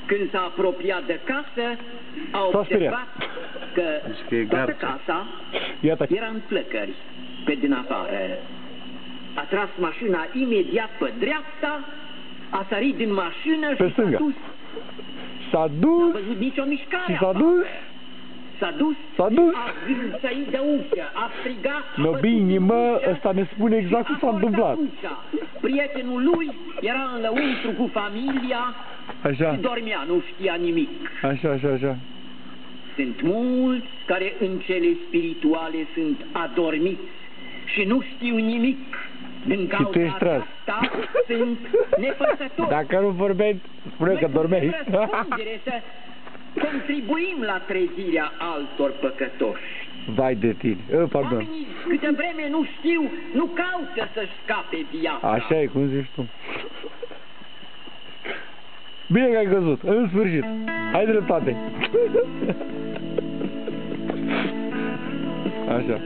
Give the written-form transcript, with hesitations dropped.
Când s-a apropiat de casă, a observat că toată casa era în flăcări pe din afară. A tras mașina imediat pe dreapta, a sărit din mașină și s-a dus. S-a dus? N-a văzut nicio mișcare. S-a dus? S-a dus? S-a dus? A gâlțăit de ușă, a strigat, a bătut bine, mă, ăsta ne spune exact ce s-a întâmplat. Prietenul lui era în lăuntru cu familia și dormea, nu știa nimic. Așa. Sunt mulți care în cele spirituale sunt adormiți și nu știu nimic. Din cauza asta sunt nepăsători. Dacă nu vorbeai, spune că dormeai. Să contribuim la trezirea altor păcătoși. Vai de tine. Pardon. Oamenii câte vreme nu știu, nu caută să-și scape viața. Așa e, cum zici tu. Bine că ai căzut, în sfârșit. Ai dreptate. Așa.